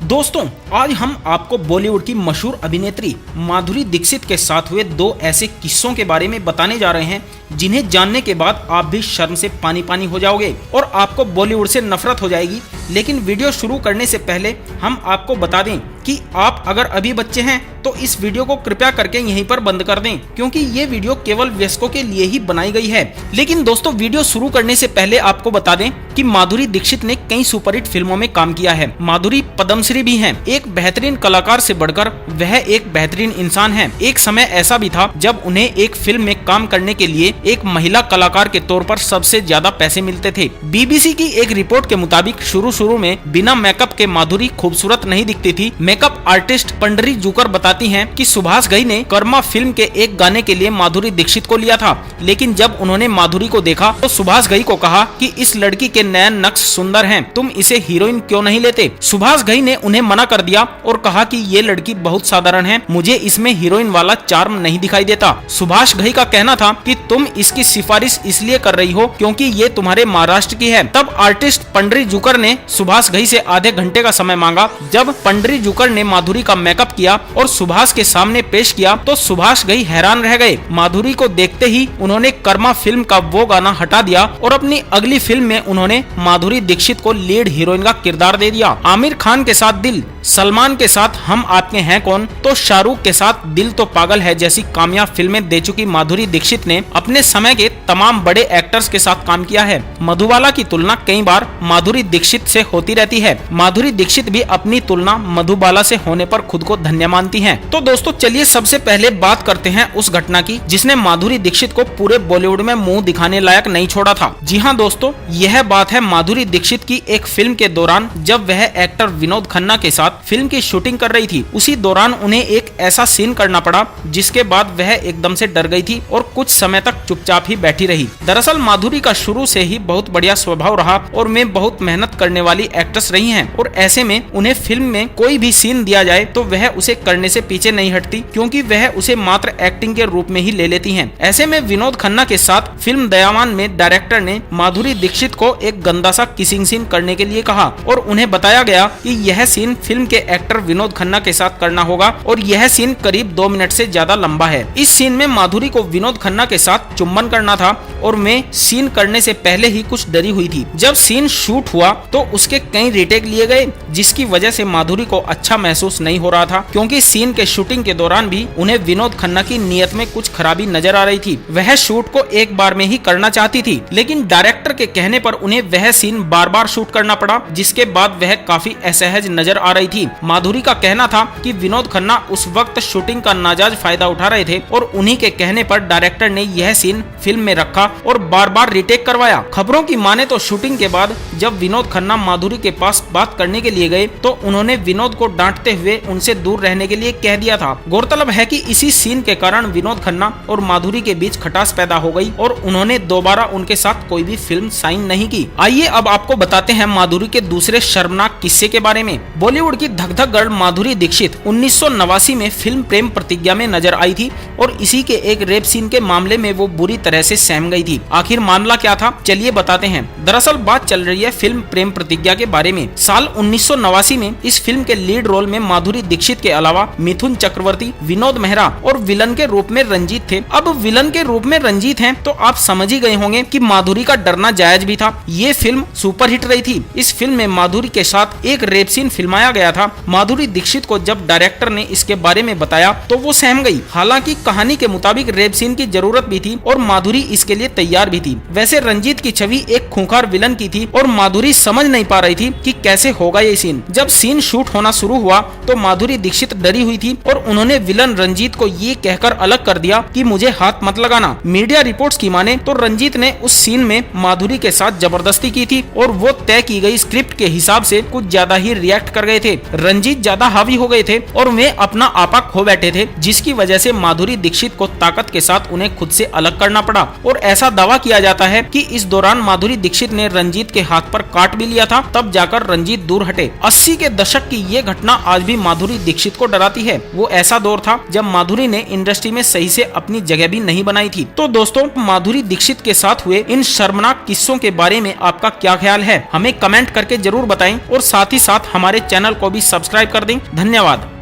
दोस्तों, आज हम आपको बॉलीवुड की मशहूर अभिनेत्री माधुरी दीक्षित के साथ हुए दो ऐसे किस्सों के बारे में बताने जा रहे हैं जिन्हें जानने के बाद आप भी शर्म से पानी पानी हो जाओगे और आपको बॉलीवुड से नफरत हो जाएगी। लेकिन वीडियो शुरू करने से पहले हम आपको बता दें कि आप अगर अभी बच्चे हैं तो इस वीडियो को कृपया करके यहीं पर बंद कर दें, क्योंकि ये वीडियो केवल वयस्कों के लिए ही बनाई गई है। लेकिन दोस्तों, वीडियो शुरू करने से पहले आपको बता दें कि माधुरी दीक्षित ने कई सुपरहिट फिल्मों में काम किया है। माधुरी पद्मश्री भी हैं। एक बेहतरीन कलाकार से बढ़कर वह एक बेहतरीन इंसान है। एक समय ऐसा भी था जब उन्हें एक फिल्म में काम करने के लिए एक महिला कलाकार के तौर पर सबसे ज्यादा पैसे मिलते थे। बीबीसी की एक रिपोर्ट के मुताबिक शुरू में बिना मेकअप के माधुरी खूबसूरत नहीं दिखती थी। मेकअप आर्टिस्ट पंडरी जुकर बताती हैं कि सुभाष घई ने कर्मा फिल्म के एक गाने के लिए माधुरी दीक्षित को लिया था, लेकिन जब उन्होंने माधुरी को देखा तो सुभाष घई को कहा कि इस लड़की के नयन नक्श सुंदर हैं, तुम इसे हीरोइन क्यों नहीं लेते। सुभाष घई ने उन्हें मना कर दिया और कहा कि ये लड़की बहुत साधारण है, मुझे इसमें हीरोइन वाला चार्म नहीं दिखाई देता। सुभाष घई का कहना था कि तुम इसकी सिफारिश इसलिए कर रही हो क्योंकि ये तुम्हारे महाराष्ट्र की है। तब आर्टिस्ट पंडरी जुकर ने सुभाष घई से आधे घंटे का समय मांगा। जब पंडरी जुकर ने माधुरी का मेकअप किया और सुभाष के सामने पेश किया तो सुभाष घई हैरान रह गए। माधुरी को देखते ही उन्होंने कर्मा फिल्म का वो गाना हटा दिया और अपनी अगली फिल्म में उन्होंने माधुरी दीक्षित को लीड हीरोइन का किरदार दे दिया। आमिर खान के साथ दिल, सलमान के साथ हम आपके हैं कौन, तो शाहरुख के साथ दिल तो पागल है जैसी कामयाब फिल्में दे चुकी माधुरी दीक्षित ने अपने समय के तमाम बड़े एक्टर्स के साथ काम किया है। मधुबाला की तुलना कई बार माधुरी दीक्षित से होती रहती है। माधुरी दीक्षित भी अपनी तुलना मधुबाला से होने पर खुद को धन्य मानती हैं। तो दोस्तों, चलिए सबसे पहले बात करते हैं उस घटना की जिसने माधुरी दीक्षित को पूरे बॉलीवुड में मुंह दिखाने लायक नहीं छोड़ा था। जी हाँ दोस्तों, यह बात है माधुरी दीक्षित की एक फिल्म के दौरान जब वह एक्टर विनोद खन्ना के साथ फिल्म की शूटिंग कर रही थी। उसी दौरान उन्हें एक ऐसा सीन करना पड़ा जिसके बाद वह एकदम से डर गई थी और कुछ समय तक चुपचाप ही बैठी रही। दरअसल माधुरी का शुरू से ही बहुत बढ़िया स्वभाव रहा और वे बहुत मेहनत करने वाली एक्ट्रेस रही हैं और ऐसे में उन्हें फिल्म में कोई भी सीन दिया जाए तो वह उसे करने से पीछे नहीं हटती, क्योंकि वह उसे मात्र एक्टिंग के रूप में ही ले लेती हैं। ऐसे में विनोद खन्ना के साथ फिल्म दयावान में डायरेक्टर ने माधुरी दीक्षित को एक गंदा सा किसिंग सीन करने के लिए कहा और उन्हें बताया गया कि यह सीन फिल्म के एक्टर विनोद खन्ना के साथ करना होगा और यह सीन करीब 2 मिनट से ज्यादा लंबा है। इस सीन में माधुरी को विनोद खन्ना के साथ चुम्बन करना था और मैं सीन करने से पहले ही कुछ डरी हुई थी। जब सीन शूट हुआ तो उसके कई रीटेक लिए गए, जिसकी वजह से माधुरी को अच्छा महसूस नहीं हो रहा था, क्योंकि सीन के शूटिंग के दौरान भी उन्हें विनोद खन्ना की नीयत में कुछ खराबी नजर आ रही थी। वह शूट को एक बार में ही करना चाहती थी, लेकिन डायरेक्टर के कहने पर उन्हें वह सीन बार बार शूट करना पड़ा, जिसके बाद वह काफी असहज नजर आ रही थी। माधुरी का कहना था कि विनोद खन्ना उस वक्त शूटिंग का नाजायज फायदा उठा रहे थे और उन्हीं के कहने पर डायरेक्टर ने यह सीन फिल्म में रखा और बार बार रिटेक करवाया। खबरों की माने तो शूटिंग के बाद जब विनोद खन्ना माधुरी के पास बात करने के लिए गए तो उन्होंने विनोद को डांटते हुए उनसे दूर रहने के लिए कह दिया था। गौरतलब है कि इसी सीन के कारण विनोद खन्ना और माधुरी के बीच खटास पैदा हो गई और उन्होंने दोबारा उनके साथ कोई भी फिल्म साइन नहीं की। आइए अब आपको बताते हैं माधुरी के दूसरे शर्मनाक किस्से के बारे में। बॉलीवुड की धक धक गर्ल माधुरी दीक्षित 1989 में फिल्म प्रेम प्रतिज्ञा में नजर आई थी और इसी के एक रेप सीन के मामले में वो बुरी तरह से सहम गई थी। आखिर मामला क्या था, चलिए बताते हैं। दरअसल बात चल रही है फिल्म प्रेम प्रतिज्ञा के बारे में। साल 1989 में इस फिल्म के लीड रोल में माधुरी दीक्षित के अलावा मिथुन चक्रवर्ती, विनोद मेहरा और विलन के रूप में रंजीत थे। अब विलन के रूप में रंजीत हैं तो आप समझ ही गए होंगे कि माधुरी का डरना जायज भी था। ये फिल्म सुपरहिट रही थी। इस फिल्म में माधुरी के साथ एक रेप सीन फिल्माया गया था। माधुरी दीक्षित को जब डायरेक्टर ने इसके बारे में बताया तो वो सहम गई। हालांकि कहानी के मुताबिक रेप सीन की जरूरत भी थी और माधुरी इसके लिए तैयार भी थी। वैसे रंजीत की छवि एक खूंखार विलन की थी और माधुरी समझ नहीं पा रही थी कि कैसे होगा ये सीन। जब सीन शूट होना शुरू हुआ तो माधुरी दीक्षित डरी हुई थी और उन्होंने विलन रंजीत को ये कहकर अलग कर दिया कि मुझे हाथ मत लगाना। मीडिया रिपोर्ट्स की माने तो रंजीत ने उस सीन में माधुरी के साथ जबरदस्ती की थी और वो तय की गई स्क्रिप्ट के हिसाब से कुछ ज्यादा ही रिएक्ट कर गए थे। रंजीत ज्यादा हावी हो गए थे और वे अपना आपा खो बैठे थे, जिसकी वजह से माधुरी दीक्षित को ताकत के साथ उन्हें खुद से अलग करना पड़ा। और ऐसा दावा किया जाता है कि इस दौरान माधुरी दीक्षित ने रंजीत के हाथ पर काट भी लिया था, तब जाकर रंजीत दूर हटे। 80 के दशक की ये घटना आज भी माधुरी दीक्षित को डराती है वो ऐसा दौर था जब माधुरी ने इंडस्ट्री में सही से अपनी जगह भी नहीं बनाई थी। तो दोस्तों, माधुरी दीक्षित के साथ हुए इन शर्मनाक किस्सों के बारे में आपका क्या ख्याल है, हमें कमेंट करके जरूर बताएं और साथ ही साथ हमारे चैनल को भी सब्सक्राइब कर दें। धन्यवाद।